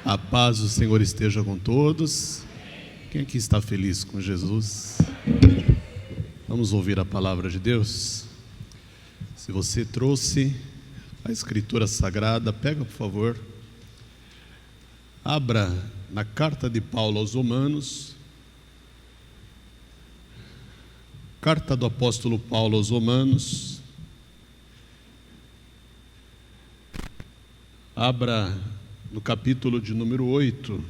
A paz do Senhor esteja com todos. Quem aqui está feliz com Jesus? Vamos ouvir a palavra de Deus. Se você trouxe a Escritura Sagrada, pega por favor. Abra na carta de Paulo aos Romanos. Carta do apóstolo Paulo aos Romanos. Abra no capítulo de número 8.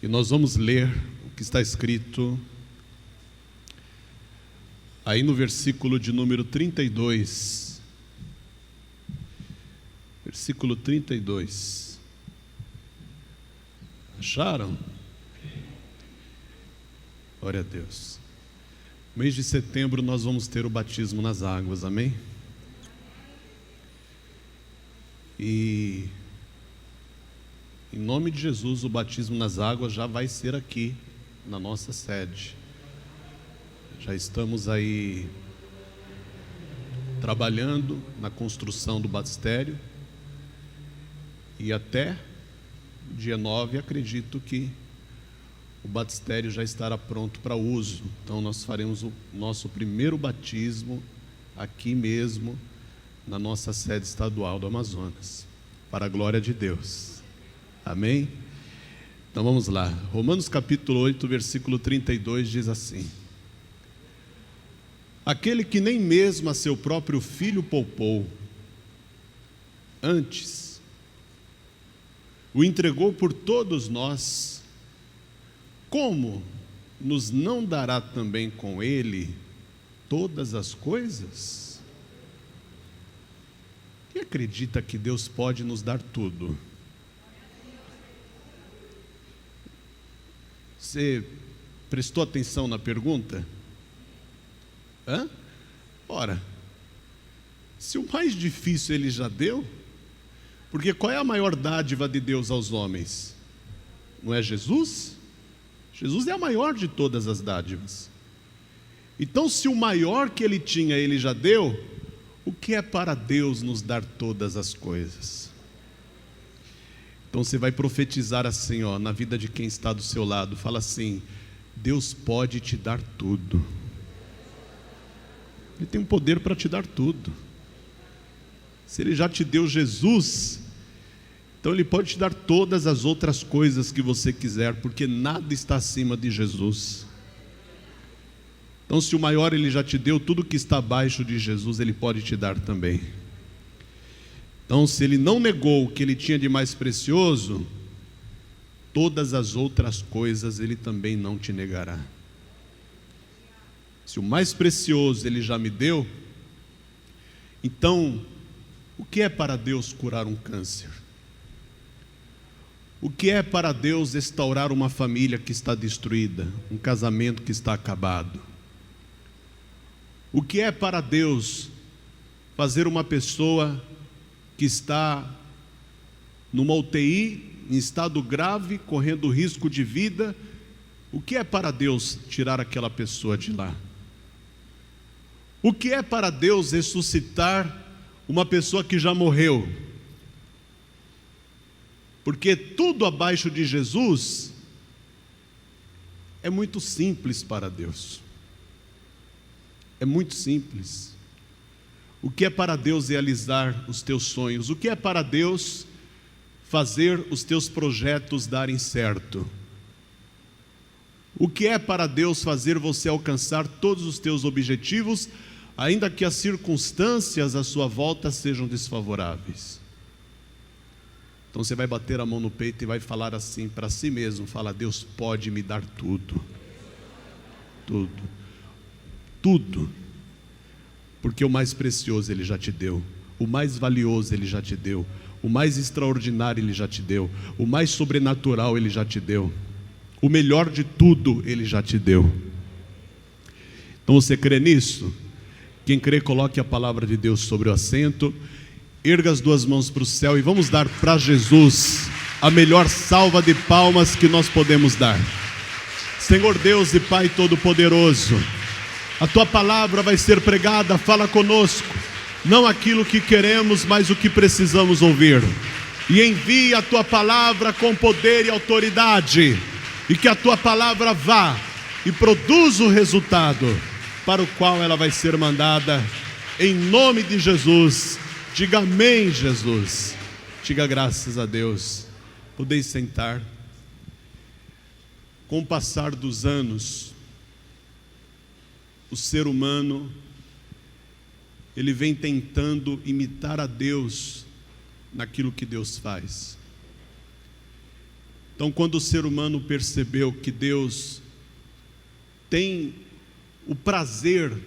E nós vamos ler o que está escrito aí no versículo de número 32. Versículo 32. Acharam? Glória a Deus. Mês de setembro nós vamos ter o batismo nas águas, amém? E em nome de Jesus, o batismo nas águas já vai ser aqui na nossa sede. Já estamos aí trabalhando na construção do batistério e até dia 9 acredito que o batistério já estará pronto para uso. Então nós faremos o nosso primeiro batismo aqui mesmo na nossa sede estadual do Amazonas, para a glória de Deus, amém? Então vamos lá, Romanos capítulo 8, versículo 32 diz assim: aquele que nem mesmo a seu próprio filho poupou, antes o entregou por todos nós, como nos não dará também com ele todas as coisas? Quem acredita que Deus pode nos dar tudo? Você prestou atenção na pergunta? Ora, se o mais difícil Ele já deu, porque qual é a maior dádiva de Deus aos homens? Não é Jesus? Jesus é a maior de todas as dádivas. Então, se o maior que Ele tinha, Ele já deu, o que é para Deus nos dar todas as coisas? Então você vai profetizar assim, na vida de quem está do seu lado. Fala assim: Deus pode te dar tudo. Ele tem um poder para te dar tudo. Se Ele já te deu Jesus, então Ele pode te dar todas as outras coisas que você quiser, porque nada está acima de Jesus. Então, se o maior Ele já te deu, tudo que está abaixo de Jesus Ele pode te dar também. Então, se Ele não negou o que Ele tinha de mais precioso, todas as outras coisas Ele também não te negará. Se o mais precioso Ele já me deu, então, o que é para Deus curar um câncer? O que é para Deus restaurar uma família que está destruída, um casamento que está acabado? O que é para Deus fazer uma pessoa que está numa UTI, em estado grave, correndo risco de vida? O que é para Deus tirar aquela pessoa de lá? O que é para Deus ressuscitar uma pessoa que já morreu? Porque tudo abaixo de Jesus é muito simples para Deus. É muito simples. O que é para Deus realizar os teus sonhos? O que é para Deus fazer os teus projetos darem certo? O que é para Deus fazer você alcançar todos os teus objetivos, ainda que as circunstâncias à sua volta sejam desfavoráveis? Então você vai bater a mão no peito e vai falar assim para si mesmo: fala, Deus pode me dar tudo. Tudo. Tudo, porque o mais precioso Ele já te deu, o mais valioso Ele já te deu, o mais extraordinário Ele já te deu, o mais sobrenatural Ele já te deu, o melhor de tudo Ele já te deu. Então você crê nisso? Quem crê, coloque a palavra de Deus sobre o assento, erga as duas mãos para o céu e vamos dar para Jesus a melhor salva de palmas que nós podemos dar. Senhor Deus e Pai Todo-Poderoso, a Tua palavra vai ser pregada, fala conosco, não aquilo que queremos, mas o que precisamos ouvir. e envie a tua palavra com poder e autoridade, e que a tua palavra vá e produza o resultado para o qual ela vai ser mandada, em nome de Jesus. Diga amém, Jesus. Diga graças a Deus. Podeis sentar. Com o passar dos anos, o ser humano, ele vem tentando imitar a Deus naquilo que Deus faz. Então, quando o ser humano percebeu que Deus tem o prazer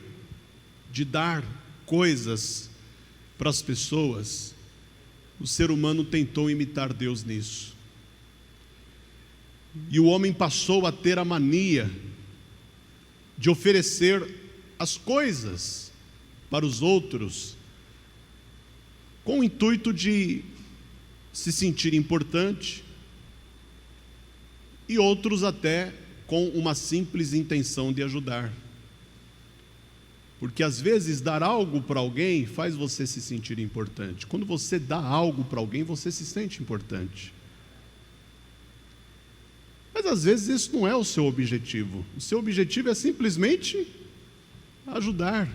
de dar coisas para as pessoas, o ser humano tentou imitar Deus nisso. E o homem passou a ter a mania de oferecer as coisas para os outros, com o intuito de se sentir importante, e outros até com uma simples intenção de ajudar. Porque às vezes dar algo para alguém faz você se sentir importante. Quando você dá algo para alguém, você se sente importante. Mas às vezes isso não é o seu objetivo. O seu objetivo é simplesmente ajudar.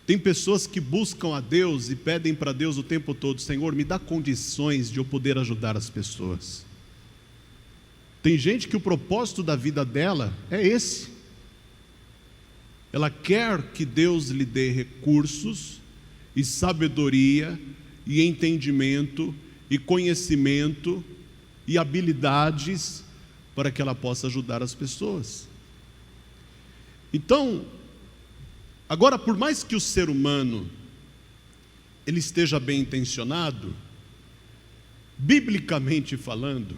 Tem pessoas que buscam a Deus e pedem para Deus o tempo todo: Senhor, me dá condições de eu poder ajudar as pessoas. Tem gente que o propósito da vida dela é esse. Ela quer que Deus lhe dê recursos e sabedoria e entendimento e conhecimento e habilidades para que ela possa ajudar as pessoas. Então, agora, por mais que o ser humano ele esteja bem intencionado, biblicamente falando,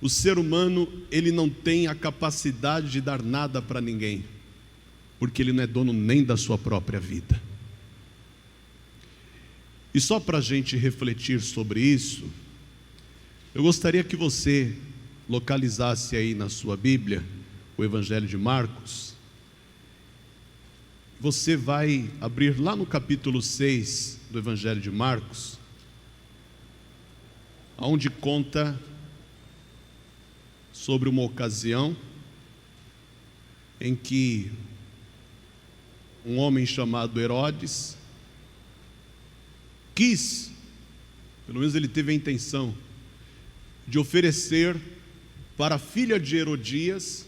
o ser humano ele não tem a capacidade de dar nada para ninguém, porque ele não é dono nem da sua própria vida. E só para a gente refletir sobre isso, eu gostaria que você localizasse aí na sua Bíblia o Evangelho de Marcos. Você vai abrir lá no capítulo 6 do Evangelho de Marcos, onde conta sobre uma ocasião em que um homem chamado Herodes quis, pelo menos ele teve a intenção, de oferecer para a filha de Herodias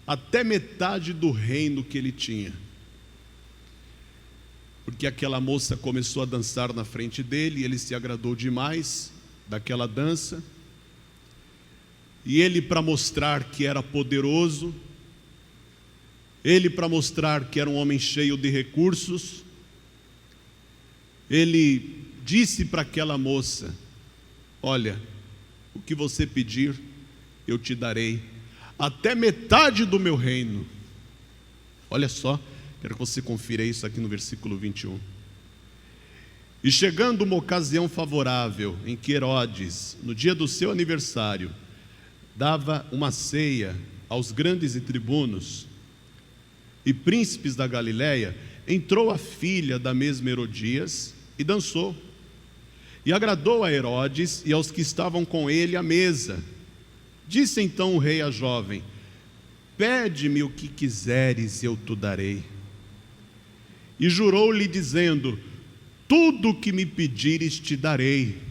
até metade do reino que ele tinha. Porque aquela moça começou a dançar na frente dele, e ele se agradou demais daquela dança, e ele, para mostrar que era poderoso, ele, para mostrar que era um homem cheio de recursos, ele disse para aquela moça: olha, o que você pedir, eu te darei, até metade do meu reino. Olha só, quero que você confira isso aqui no versículo 21. E chegando uma ocasião favorável, em que Herodes, no dia do seu aniversário, dava uma ceia aos grandes e tribunos e príncipes da Galileia, entrou a filha da mesma Herodias e dançou. E agradou a Herodes e aos que estavam com ele à mesa. Disse então o rei à jovem: pede-me o que quiseres e eu te darei. E jurou-lhe dizendo: tudo o que me pedires te darei,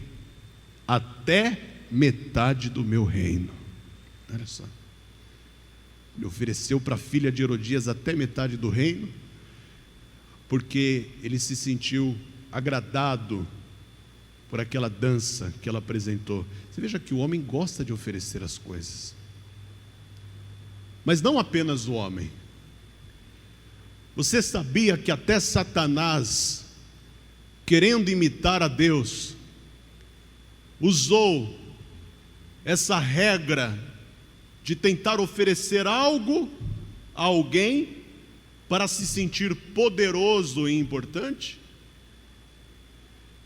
até metade do meu reino. Olha só, ele ofereceu para a filha de Herodias até metade do reino, porque ele se sentiu agradado por aquela dança que ela apresentou. Você veja que o homem gosta de oferecer as coisas, mas não apenas o homem. Você sabia que até Satanás, querendo imitar a Deus, usou essa regra de tentar oferecer algo a alguém para se sentir poderoso e importante?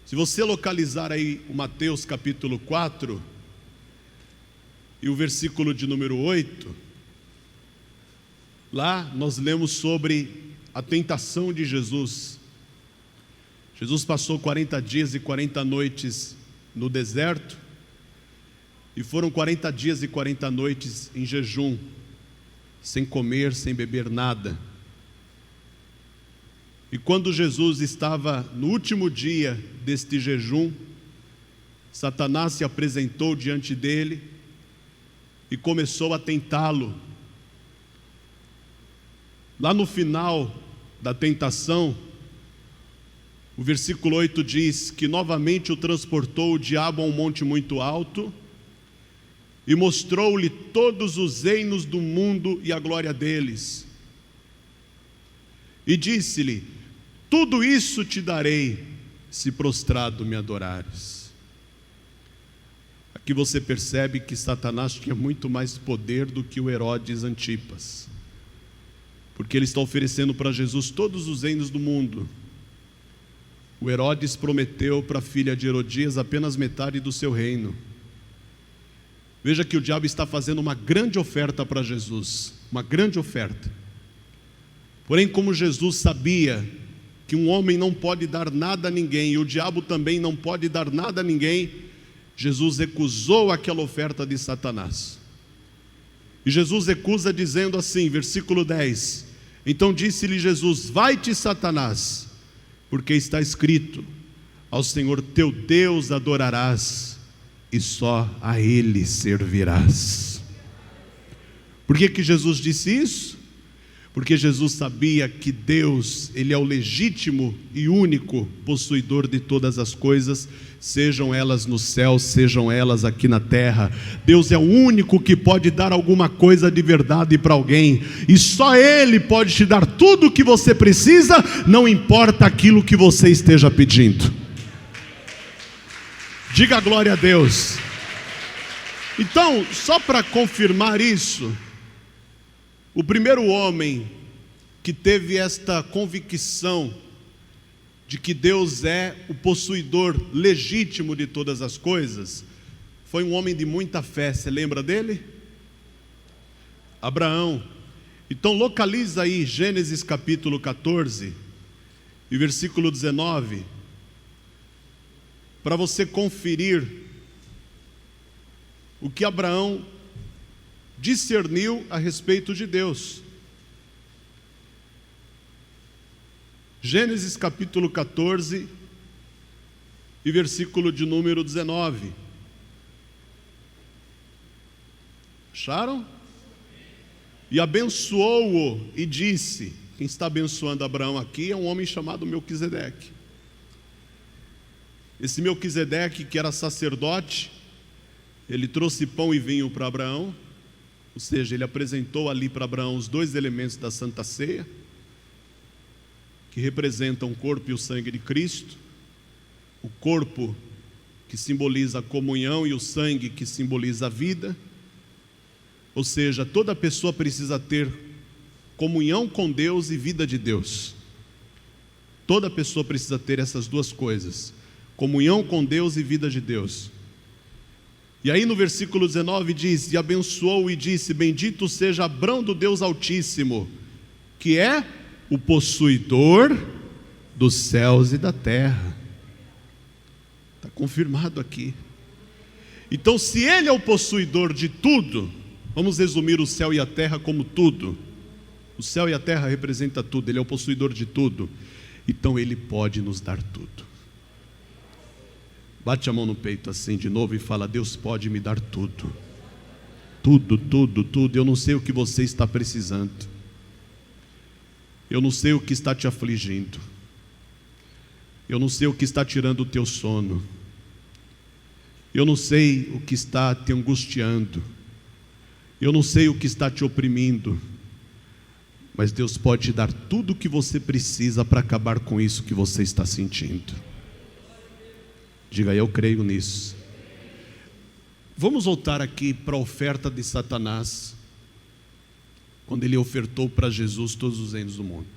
Se você localizar aí o Mateus capítulo 4 e o versículo de número 8, lá nós lemos sobre a tentação de Jesus. Jesus passou 40 dias e 40 noites no deserto, e foram 40 dias e 40 noites em jejum, sem comer, sem beber nada. E quando Jesus estava no último dia deste jejum, Satanás se apresentou diante dele e começou a tentá-lo. Lá no final da tentação, o versículo 8 diz que novamente o transportou o diabo a um monte muito alto e mostrou-lhe todos os reinos do mundo e a glória deles. E disse-lhe: tudo isso te darei, se prostrado me adorares. Aqui você percebe que Satanás tinha muito mais poder do que o Herodes Antipas, porque ele está oferecendo para Jesus todos os reinos do mundo. O Herodes prometeu para a filha de Herodias apenas metade do seu reino. Veja que o diabo está fazendo uma grande oferta para Jesus, uma grande oferta. Porém, como Jesus sabia que um homem não pode dar nada a ninguém, e o diabo também não pode dar nada a ninguém, Jesus recusou aquela oferta de Satanás. E Jesus recusa dizendo assim, versículo 10: então disse-lhe Jesus: vai-te, Satanás, porque está escrito: ao Senhor teu Deus adorarás, e só a Ele servirás. Por que Jesus disse isso? Porque Jesus sabia que Deus, Ele é o legítimo e único possuidor de todas as coisas, sejam elas no céu, sejam elas aqui na terra. Deus é o único que pode dar alguma coisa de verdade para alguém, e só Ele pode te dar tudo o que você precisa, não importa aquilo que você esteja pedindo. Diga glória a Deus. Então, só para confirmar isso, o primeiro homem que teve esta convicção de que Deus é o possuidor legítimo de todas as coisas, foi um homem de muita fé. Você lembra dele? Abraão. Então localiza aí Gênesis capítulo 14 e versículo 19, para você conferir o que Abraão discerniu a respeito de Deus. Gênesis capítulo 14 e versículo de número 19. Acharam? E abençoou-o e disse, quem está abençoando Abraão aqui é um homem chamado Melquisedeque. Esse Melquisedeque, que era sacerdote, ele trouxe pão e vinho para Abraão, ou seja, ele apresentou ali para Abraão os dois elementos da Santa Ceia, que representam o corpo e o sangue de Cristo. O corpo que simboliza a comunhão e o sangue que simboliza a vida. Ou seja, toda pessoa precisa ter comunhão com Deus e vida de Deus. Toda pessoa precisa ter essas duas coisas: comunhão com Deus e vida de Deus. E aí no versículo 19 diz: e abençoou e disse: bendito seja Abrão do Deus Altíssimo, que é o possuidor dos céus e da terra. Está confirmado aqui. Então, se Ele é o possuidor de tudo, vamos resumir o céu e a terra como tudo. O céu e a terra representam tudo, Ele é o possuidor de tudo. Então Ele pode nos dar tudo. Bate a mão no peito assim de novo e fala: Deus pode me dar tudo. Tudo, tudo, tudo. Eu não sei o que você está precisando. Eu não sei o que está te afligindo. Eu não sei o que está tirando o teu sono. Eu não sei o que está te angustiando. Eu não sei o que está te oprimindo. Mas Deus pode te dar tudo o que você precisa para acabar com isso que você está sentindo. Diga: eu creio nisso. Vamos voltar aqui para a oferta de Satanás, quando ele ofertou para Jesus todos os reinos do mundo.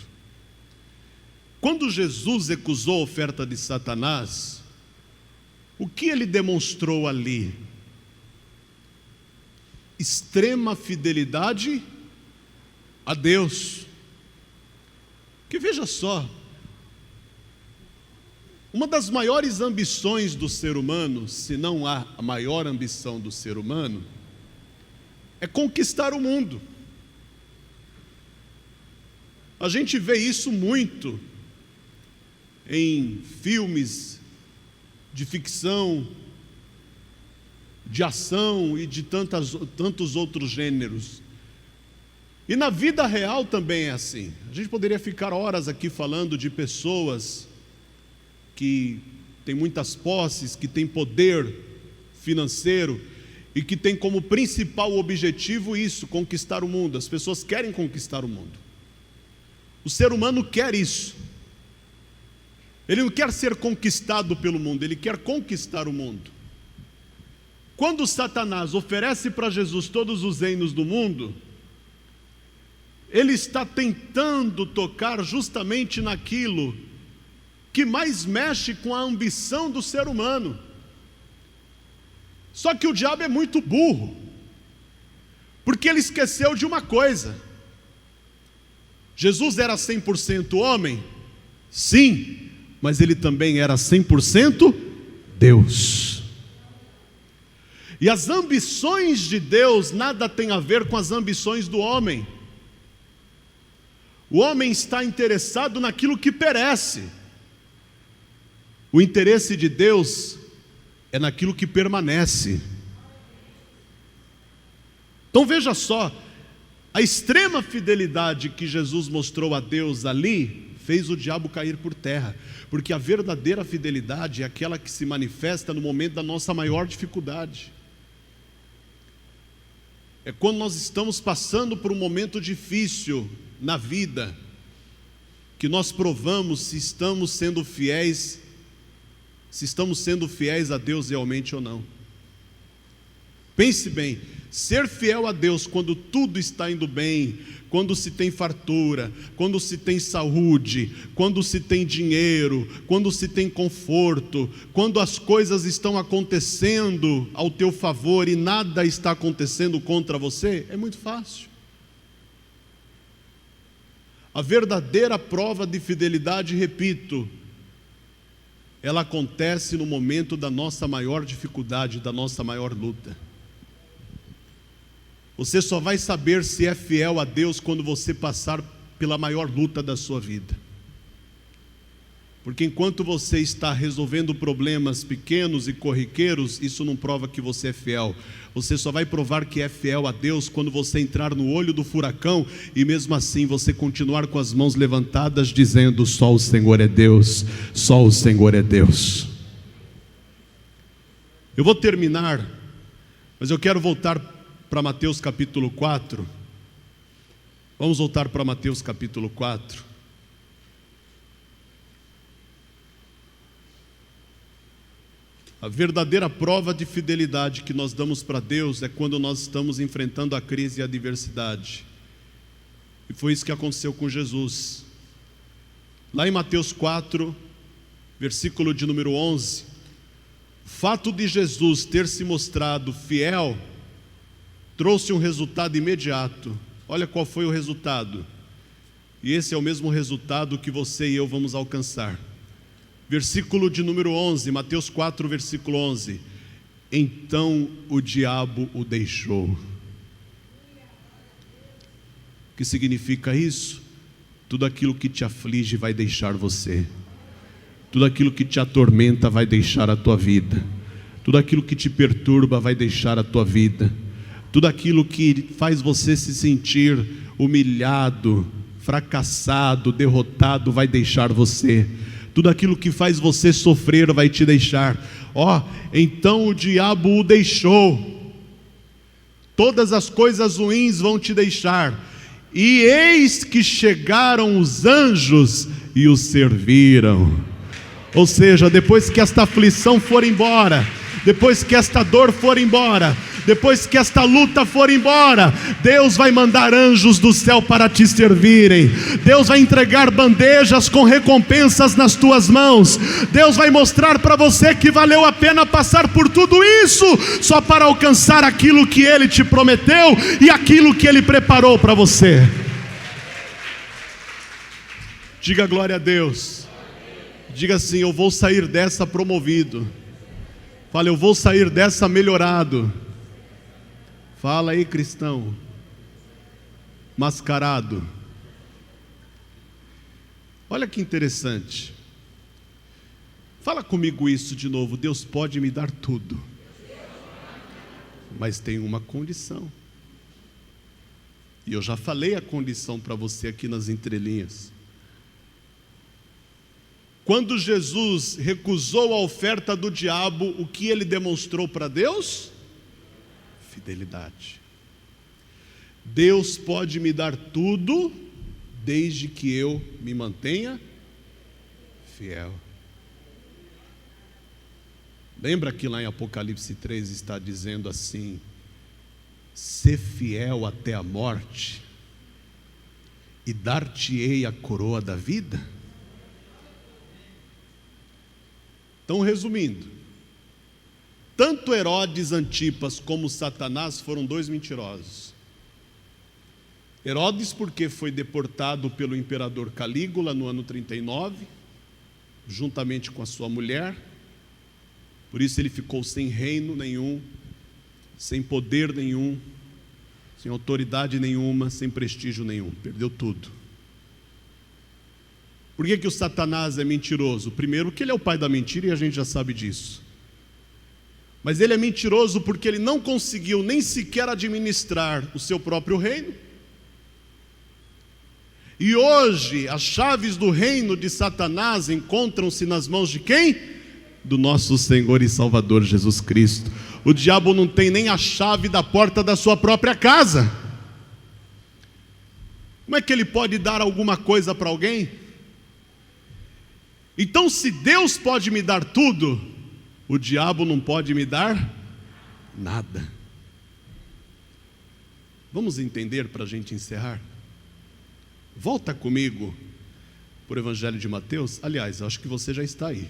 Quando Jesus recusou a oferta de Satanás, o que ele demonstrou ali? Extrema fidelidade a Deus. Que veja só, Uma das maiores ambições do ser humano, se não a maior ambição do ser humano, é conquistar o mundo. A gente vê isso muito em filmes de ficção, de ação e de tantos outros gêneros. E na vida real também é assim. A gente poderia ficar horas aqui falando de pessoas que têm muitas posses, que têm poder financeiro e que têm como principal objetivo isso, conquistar o mundo. As pessoas querem conquistar o mundo. O ser humano quer isso. Ele não quer ser conquistado pelo mundo, ele quer conquistar o mundo. Quando Satanás oferece para Jesus todos os reinos do mundo, ele está tentando tocar justamente naquilo que mais mexe com a ambição do ser humano. Só que o diabo é muito burro, porque ele esqueceu de uma coisa. Jesus era 100% homem? Sim, mas ele também era 100% Deus. E as ambições de Deus nada tem a ver com as ambições do homem. O homem está interessado naquilo que perece. O interesse de Deus é naquilo que permanece. Então veja só, a extrema fidelidade que Jesus mostrou a Deus ali fez o diabo cair por terra, porque a verdadeira fidelidade é aquela que se manifesta no momento da nossa maior dificuldade. É quando nós estamos passando por um momento difícil na vida, que nós provamos se estamos sendo fiéis a Deus realmente ou não. Pense bem, ser fiel a Deus quando tudo está indo bem, quando se tem fartura, quando se tem saúde, quando se tem dinheiro, quando se tem conforto, quando as coisas estão acontecendo ao teu favor e nada está acontecendo contra você, é muito fácil. A verdadeira prova de fidelidade, repito, ela acontece no momento da nossa maior dificuldade, da nossa maior luta. Você só vai saber se é fiel a Deus quando você passar pela maior luta da sua vida. Porque enquanto você está resolvendo problemas pequenos e corriqueiros, isso não prova que você é fiel. Você só vai provar que é fiel a Deus quando você entrar no olho do furacão e mesmo assim você continuar com as mãos levantadas dizendo: só o Senhor é Deus, só o Senhor é Deus. Eu vou terminar, mas eu quero voltar para Mateus capítulo 4. Vamos voltar para Mateus capítulo 4. A verdadeira prova de fidelidade que nós damos para Deus é quando nós estamos enfrentando a crise e a adversidade. E foi isso que aconteceu com Jesus. Lá em Mateus 4, versículo de número 11, o fato de Jesus ter se mostrado fiel trouxe um resultado imediato. Olha qual foi o resultado. E esse é o mesmo resultado que você e eu vamos alcançar. Versículo de número 11, Mateus 4, versículo 11. Então o diabo o deixou. O que significa isso? Tudo aquilo que te aflige vai deixar você. Tudo aquilo que te atormenta vai deixar a tua vida. Tudo aquilo que te perturba vai deixar a tua vida. Tudo aquilo que faz você se sentir humilhado, fracassado, derrotado vai deixar você. Tudo aquilo que faz você sofrer vai te deixar. Então o diabo o deixou. Todas as coisas ruins vão te deixar. E eis que chegaram os anjos e o serviram. Ou seja, depois que esta aflição for embora, depois que esta dor for embora, depois que esta luta for embora, Deus vai mandar anjos do céu para te servirem. Deus vai entregar bandejas com recompensas nas tuas mãos. Deus vai mostrar para você que valeu a pena passar por tudo isso, só para alcançar aquilo que Ele te prometeu e aquilo que Ele preparou para você. Diga glória a Deus. Diga assim: eu vou sair dessa promovido. Fala: eu vou sair dessa melhorado. Fala aí, cristão mascarado. Olha que interessante. Fala comigo isso de novo: Deus pode me dar tudo, mas tem uma condição. E eu já falei a condição para você aqui nas entrelinhas. Quando Jesus recusou a oferta do diabo, o que ele demonstrou para Deus? Fidelidade. Deus pode me dar tudo, desde que eu me mantenha fiel. Lembra que lá em Apocalipse 3 está dizendo assim: ser fiel até a morte, e dar-te-ei a coroa da vida? Então, resumindo, tanto Herodes Antipas como Satanás foram dois mentirosos. Herodes, porque foi deportado pelo imperador Calígula no ano 39, juntamente com a sua mulher. Por isso ele ficou sem reino nenhum, sem poder nenhum, sem autoridade nenhuma, sem prestígio nenhum, perdeu tudo. Por que o Satanás é mentiroso? Primeiro, que ele é o pai da mentira, e a gente já sabe disso. Mas ele é mentiroso porque ele não conseguiu nem sequer administrar o seu próprio reino. E hoje, as chaves do reino de Satanás encontram-se nas mãos de quem? Do nosso Senhor e Salvador Jesus Cristo. O diabo não tem nem a chave da porta da sua própria casa. Como é que ele pode dar alguma coisa para alguém? Então, se Deus pode me dar tudo, o diabo não pode me dar nada. Vamos entender para a gente encerrar? Volta comigo para o Evangelho de Mateus. Aliás, acho que você já está aí.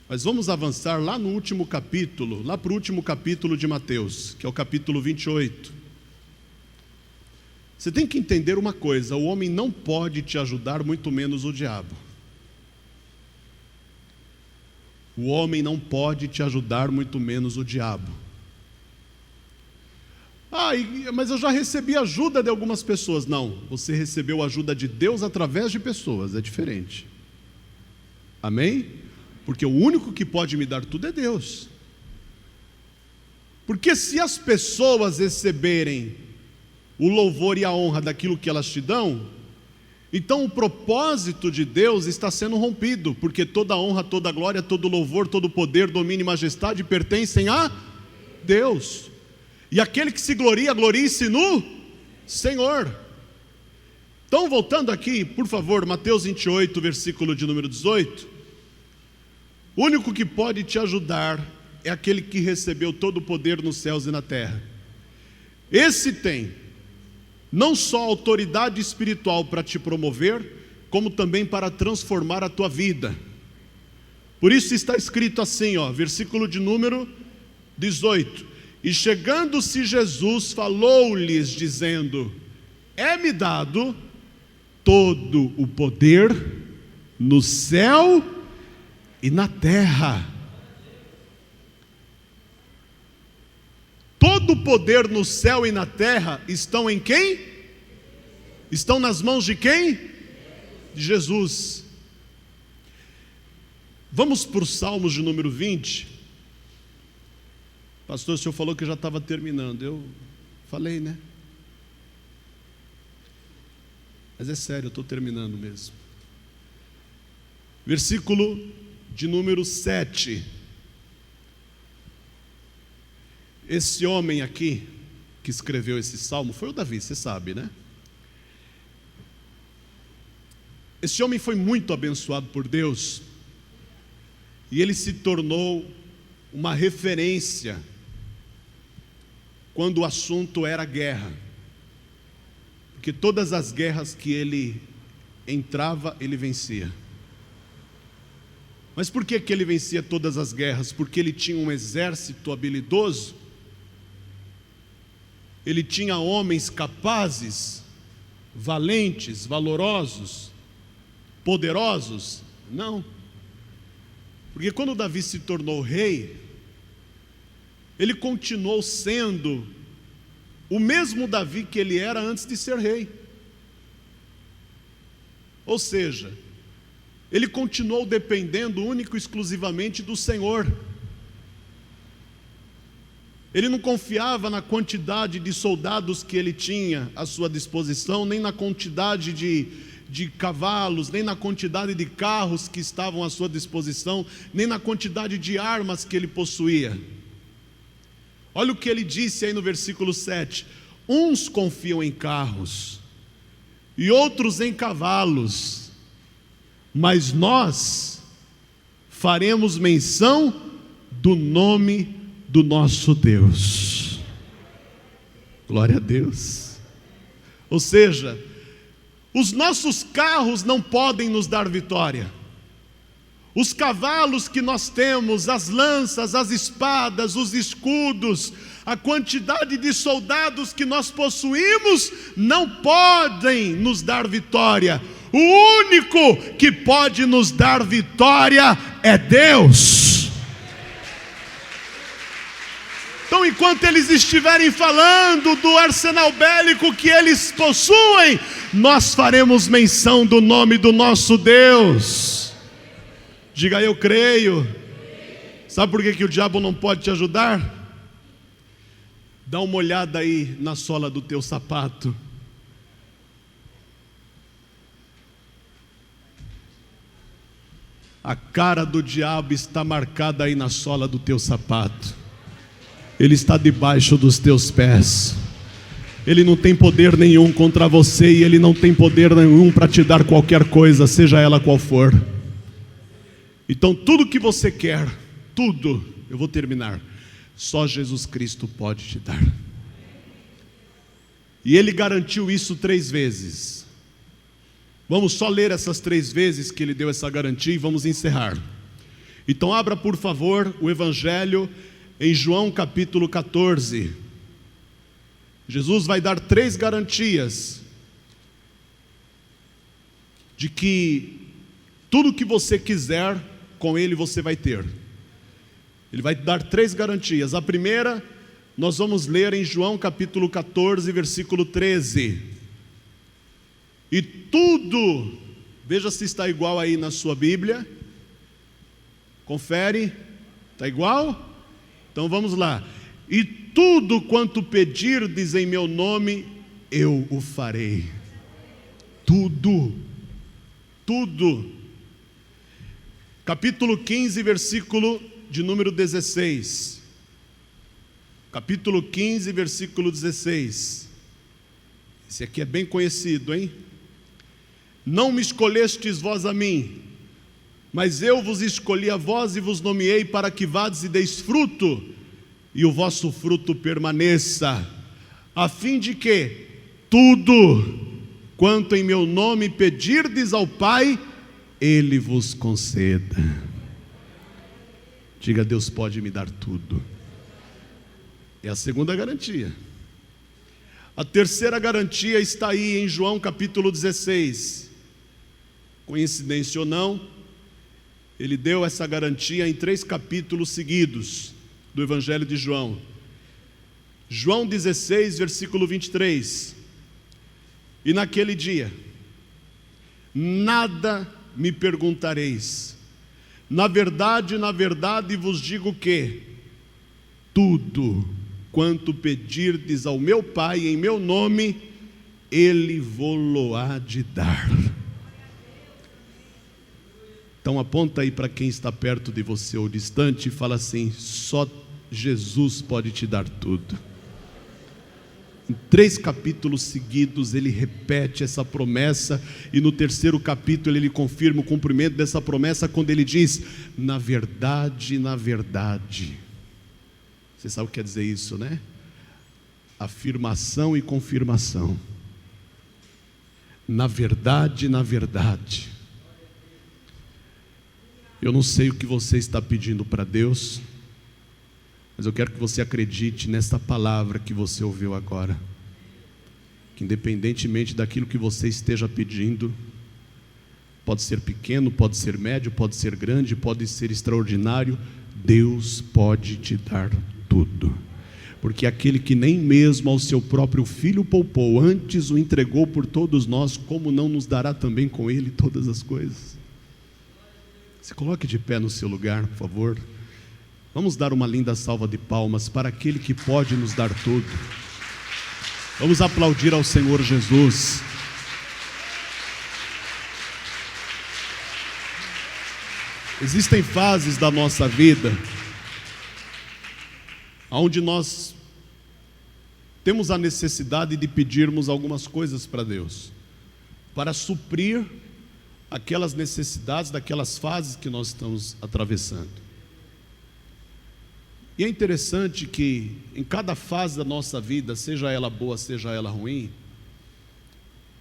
Mas vamos avançar lá no último capítulo, lá para o último capítulo de Mateus, que é o capítulo 28. Você tem que entender uma coisa: o homem não pode te ajudar, muito menos o diabo. O homem não pode te ajudar, muito menos o diabo. Mas eu já recebi ajuda de algumas pessoas. Não, você recebeu ajuda de Deus através de pessoas, é diferente. Amém? Porque o único que pode me dar tudo é Deus. Porque se as pessoas receberem o louvor e a honra daquilo que elas te dão, então o propósito de Deus está sendo rompido, porque toda a honra, toda a glória, todo o louvor, todo o poder, domínio e majestade pertencem a Deus. E aquele que se gloria, glorie-se no Senhor. Então, voltando aqui, por favor, Mateus 28, versículo de número 18. O único que pode te ajudar é aquele que recebeu todo o poder nos céus e na terra. Esse tem não só autoridade espiritual para te promover, como também para transformar a tua vida. Por isso está escrito assim, versículo de número 18. E chegando-se Jesus, falou-lhes dizendo: é-me dado todo o poder no céu e na terra. Todo o poder no céu e na terra estão em quem? Estão nas mãos de quem? De Jesus. Vamos para os Salmos de número 20. Pastor, o senhor falou que já estava terminando. Eu falei, né? Mas é sério, eu estou terminando mesmo. Versículo de número 7. Esse homem aqui, que escreveu esse salmo, foi o Davi, você sabe, né? Esse homem foi muito abençoado por Deus, e ele se tornou uma referência quando o assunto era guerra, porque todas as guerras que ele entrava, ele vencia. Mas por que ele vencia todas as guerras? Porque ele tinha um exército habilidoso, ele tinha homens capazes, valentes, valorosos, poderosos? Não. Porque quando Davi se tornou rei, ele continuou sendo o mesmo Davi que ele era antes de ser rei. Ou seja, ele continuou dependendo único e exclusivamente do Senhor. Ele não confiava na quantidade de soldados que ele tinha à sua disposição, nem na quantidade de cavalos, nem na quantidade de carros que estavam à sua disposição, nem na quantidade de armas que ele possuía. Olha o que ele disse aí no versículo 7: uns confiam em carros e outros em cavalos, mas nós faremos menção do nome do nosso Deus. Glória a Deus. Ou seja, os nossos carros não podem nos dar vitória. Os cavalos que nós temos, as lanças, as espadas, os escudos, a quantidade de soldados que nós possuímos, não podem nos dar vitória. O único que pode nos dar vitória é Deus. Então, enquanto eles estiverem falando do arsenal bélico que eles possuem, nós faremos menção do nome do nosso Deus. Diga: eu creio. Sabe por que o diabo não pode te ajudar? Dá uma olhada aí na sola do teu sapato. A cara do diabo está marcada aí na sola do teu sapato. Ele está debaixo dos teus pés. Ele não tem poder nenhum contra você, e ele não tem poder nenhum para te dar qualquer coisa, seja ela qual for. Então tudo que você quer, tudo, eu vou terminar, só Jesus Cristo pode te dar. E ele garantiu isso 3 vezes. Vamos só ler essas 3 vezes que ele deu essa garantia e vamos encerrar. Então abra por favor o Evangelho em João capítulo 14. Jesus vai dar 3 garantias de que tudo que você quiser, com ele você vai ter. Ele vai dar 3 garantias. A primeira, nós vamos ler em João capítulo 14, versículo 13. E tudo, veja se está igual aí na sua Bíblia. Confere, está igual? Então vamos lá. E tudo quanto pedirdes em meu nome, eu o farei. Tudo, tudo. Capítulo 15, versículo de número 16. Capítulo 15, versículo 16. Esse aqui é bem conhecido, hein? Não me escolhestes vós a mim, mas eu vos escolhi a vós e vos nomeei para que vades e deis fruto, e o vosso fruto permaneça, a fim de que tudo quanto em meu nome pedirdes ao Pai, Ele vos conceda. Diga: Deus pode me dar tudo. É a segunda garantia. A terceira garantia está aí em João capítulo 16. Coincidência ou não, ele deu essa garantia em 3 capítulos seguidos do Evangelho de João. João 16, versículo 23. E naquele dia, nada me perguntareis. Na verdade vos digo que tudo quanto pedirdes ao meu Pai em meu nome, Ele vô-lo-á de dar. Então aponta aí para quem está perto de você ou distante e fala assim: só Jesus pode te dar tudo. Em 3 capítulos seguidos ele repete essa promessa, e no 3º capítulo ele confirma o cumprimento dessa promessa quando ele diz: na verdade, você sabe o que quer dizer isso, né? Afirmação e confirmação. Na verdade, eu não sei o que você está pedindo para Deus, mas eu quero que você acredite nessa palavra que você ouviu agora, que independentemente daquilo que você esteja pedindo, Pode ser pequeno, pode ser médio, pode ser grande, pode ser extraordinário. Deus pode te dar tudo. Porque aquele que nem mesmo ao seu próprio filho poupou, antes o entregou por todos nós, como não nos dará também com ele todas as coisas? Se coloque de pé no seu lugar, por favor. Vamos dar uma linda salva de palmas para aquele que pode nos dar tudo. Vamos aplaudir ao Senhor Jesus. Existem fases da nossa vida onde nós temos a necessidade de pedirmos algumas coisas para Deus, para suprir aquelas necessidades daquelas fases que nós estamos atravessando. E é interessante que em cada fase da nossa vida, seja ela boa, seja ela ruim,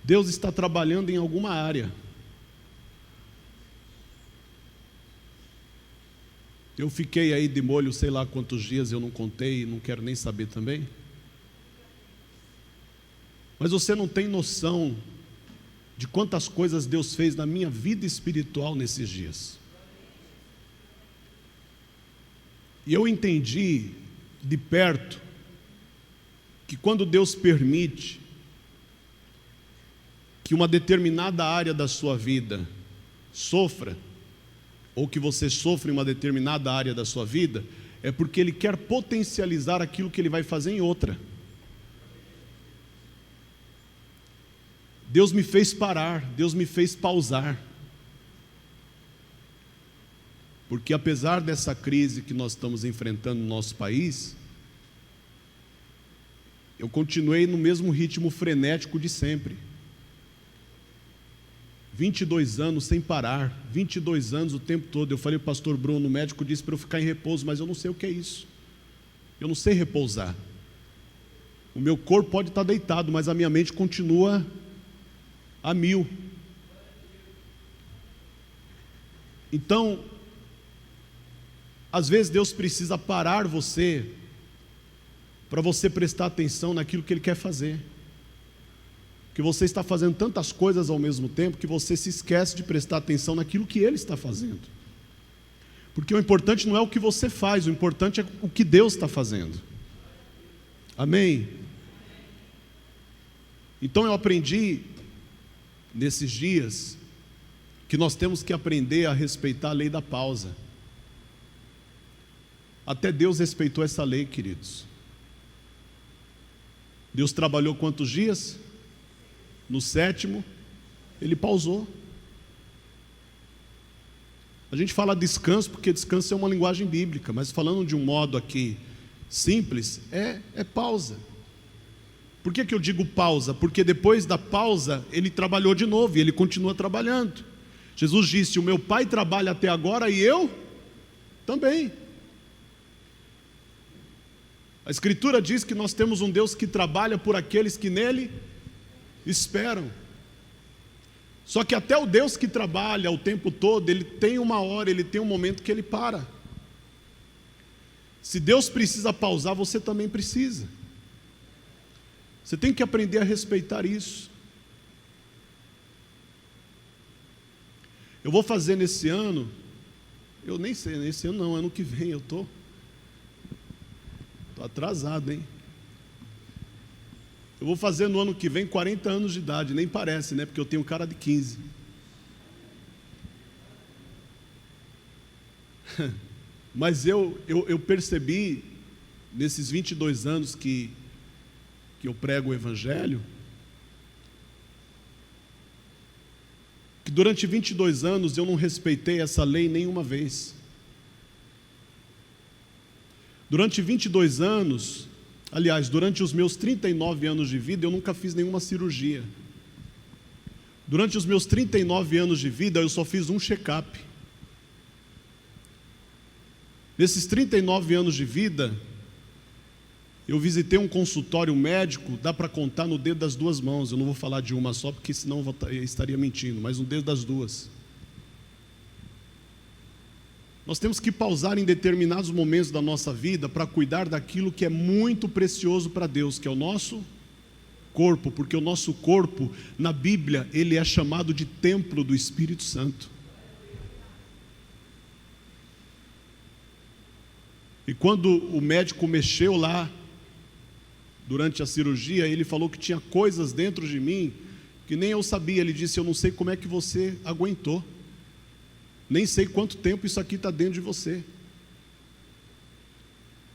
Deus está trabalhando em alguma área. Eu fiquei aí de molho sei lá quantos dias, eu não contei, não quero nem saber também. Mas você não tem noção de quantas coisas Deus fez na minha vida espiritual nesses dias. E eu entendi de perto que quando Deus permite que uma determinada área da sua vida sofra, ou que você sofre em uma determinada área da sua vida, é porque Ele quer potencializar aquilo que Ele vai fazer em outra. Deus me fez parar, Deus me fez pausar. Porque apesar dessa crise que nós estamos enfrentando no nosso país, eu continuei no mesmo ritmo frenético de sempre. 22 anos sem parar, 22 anos o tempo todo. Eu falei para o pastor Bruno, o médico disse para eu ficar em repouso, mas eu não sei o que é isso. Eu não sei repousar. O meu corpo pode estar deitado, mas a minha mente continua a mil. Então, às vezes Deus precisa parar você, para você prestar atenção naquilo que Ele quer fazer. Que você está fazendo tantas coisas ao mesmo tempo, que você se esquece de prestar atenção naquilo que Ele está fazendo. Porque o importante não é o que você faz, o importante é o que Deus está fazendo. Amém? Então eu aprendi, nesses dias, que nós temos que aprender a respeitar a lei da pausa. Até Deus respeitou essa lei, queridos. Deus trabalhou quantos dias? No sétimo, Ele pausou. A gente fala descanso porque descanso é uma linguagem bíblica, mas falando de um modo aqui simples, é pausa. Por que eu digo pausa? Porque depois da pausa, Ele trabalhou de novo e Ele continua trabalhando. Jesus disse: o meu Pai trabalha até agora e eu também. A Escritura diz que nós temos um Deus que trabalha por aqueles que nele esperam. Só que até o Deus que trabalha o tempo todo, Ele tem uma hora, Ele tem um momento que Ele para. Se Deus precisa pausar, você também precisa. Você tem que aprender a respeitar isso. Eu vou fazer nesse ano, eu nem sei, nesse ano não, ano que vem eu estou atrasado, hein? Eu vou fazer no ano que vem 40 anos de idade, nem parece, né? Porque eu tenho cara de 15. Mas eu percebi, nesses 22 anos que eu prego o Evangelho, que durante 22 anos eu não respeitei essa lei nenhuma vez. Durante 22 anos, aliás, durante os meus 39 anos de vida, eu nunca fiz nenhuma cirurgia. Durante os meus 39 anos de vida, eu só fiz um check-up. Nesses 39 anos de vida, eu visitei um consultório médico, dá para contar no dedo das duas mãos. Eu não vou falar de uma só, porque senão eu estaria mentindo, mas no dedo das duas. Nós temos que pausar em determinados momentos da nossa vida para cuidar daquilo que é muito precioso para Deus, que é o nosso corpo, porque o nosso corpo, na Bíblia, ele é chamado de templo do Espírito Santo. E quando o médico mexeu lá, durante a cirurgia, ele falou que tinha coisas dentro de mim que nem eu sabia. Ele disse: eu não sei como é que você aguentou, nem sei quanto tempo isso aqui está dentro de você,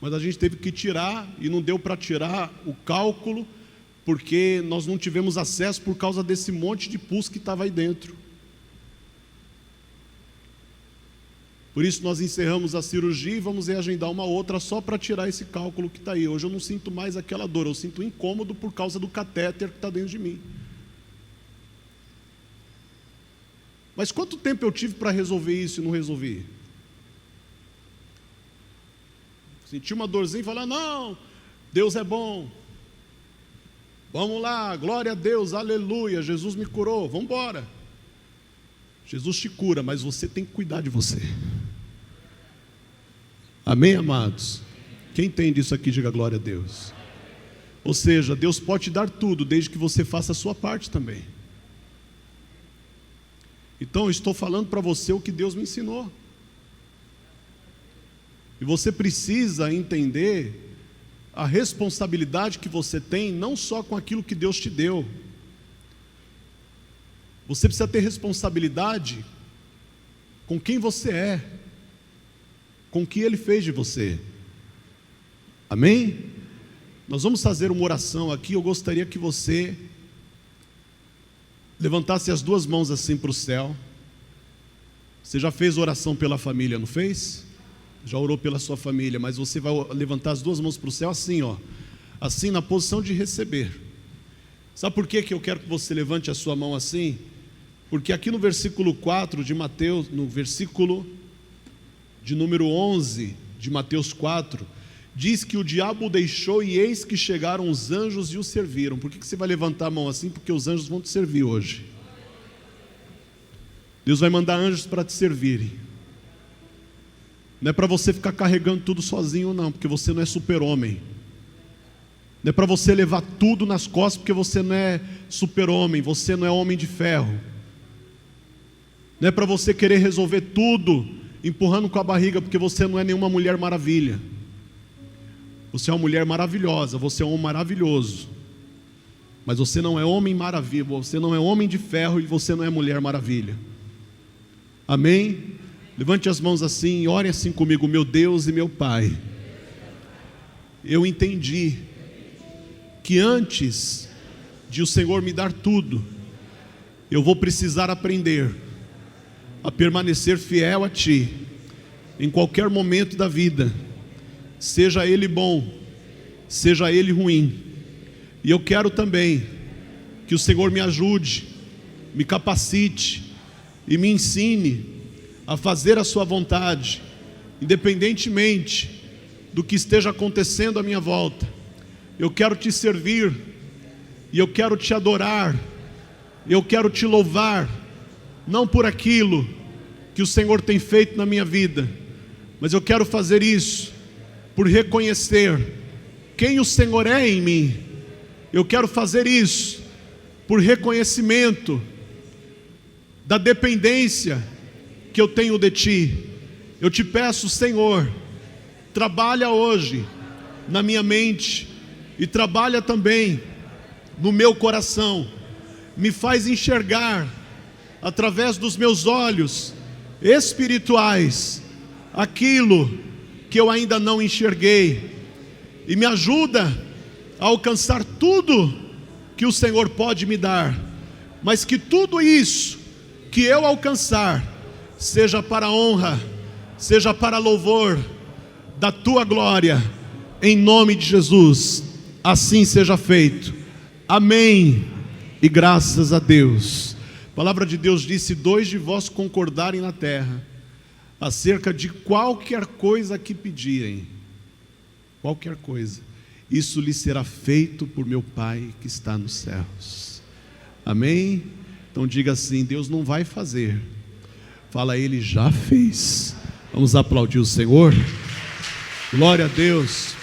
mas a gente teve que tirar, e não deu para tirar o cálculo, porque nós não tivemos acesso por causa desse monte de pus que estava aí dentro. Por isso nós encerramos a cirurgia e vamos reagendar uma outra só para tirar esse cálculo que está aí. Hoje eu não sinto mais aquela dor, eu sinto incômodo por causa do catéter que está dentro de mim. Mas quanto tempo eu tive para resolver isso e não resolvi? Senti uma dorzinha e falar: não, Deus é bom, vamos lá, glória a Deus, aleluia, Jesus me curou, vamos embora. Jesus te cura, mas você tem que cuidar de você. Amém, amados? Quem entende isso aqui, diga glória a Deus. Ou seja, Deus pode te dar tudo, desde que você faça a sua parte também. Então eu estou falando para você o que Deus me ensinou. E você precisa entender a responsabilidade que você tem, não só com aquilo que Deus te deu. Você precisa ter responsabilidade com quem você é, com o que Ele fez de você. Amém? Nós vamos fazer uma oração aqui. Eu gostaria que você levantasse as duas mãos assim para o céu. Você já fez oração pela família, não fez? Já orou pela sua família, mas você vai levantar as duas mãos para o céu assim, ó, assim, na posição de receber. Sabe por que eu quero que você levante a sua mão assim? Porque aqui no versículo 4 de Mateus, no versículo de número 11 de Mateus 4, diz que o diabo o deixou e eis que chegaram os anjos e o serviram. Por que você vai levantar a mão assim? Porque os anjos vão te servir hoje. Deus vai mandar anjos para te servirem. Não é para você ficar carregando tudo sozinho não, porque você não é super-homem. Não é para você levar tudo nas costas, porque você não é super-homem, você não é homem de ferro. Não é para você querer resolver tudo empurrando com a barriga, porque você não é nenhuma mulher maravilha. Você é uma mulher maravilhosa, você é um homem maravilhoso, mas você não é homem maravilha, você não é homem de ferro e você não é mulher maravilha. Amém? Levante as mãos assim e ore assim comigo. Meu Deus e meu Pai, eu entendi que antes de o Senhor me dar tudo, eu vou precisar aprender a permanecer fiel a Ti, em qualquer momento da vida, seja ele bom, seja ele ruim. E eu quero também que o Senhor me ajude, me capacite e me ensine a fazer a sua vontade, independentemente do que esteja acontecendo à minha volta. Eu quero te servir, e eu quero te adorar, eu quero te louvar, não por aquilo que o Senhor tem feito na minha vida, mas eu quero fazer isso por reconhecer quem o Senhor é em mim. Eu quero fazer isso por reconhecimento da dependência que eu tenho de Ti. Eu te peço, Senhor, trabalha hoje na minha mente e trabalha também no meu coração. Me faz enxergar através dos meus olhos espirituais aquilo que eu ainda não enxerguei, e me ajuda a alcançar tudo que o Senhor pode me dar, mas que tudo isso que eu alcançar seja para a honra, seja para louvor da Tua glória, em nome de Jesus. Assim seja feito. Amém e graças a Deus. A palavra de Deus diz: se dois de vós concordarem na terra acerca de qualquer coisa que pedirem, qualquer coisa, isso lhe será feito por meu Pai que está nos céus. Amém? Então diga assim: Deus não vai fazer, fala, Ele já fez. Vamos aplaudir o Senhor. Glória a Deus.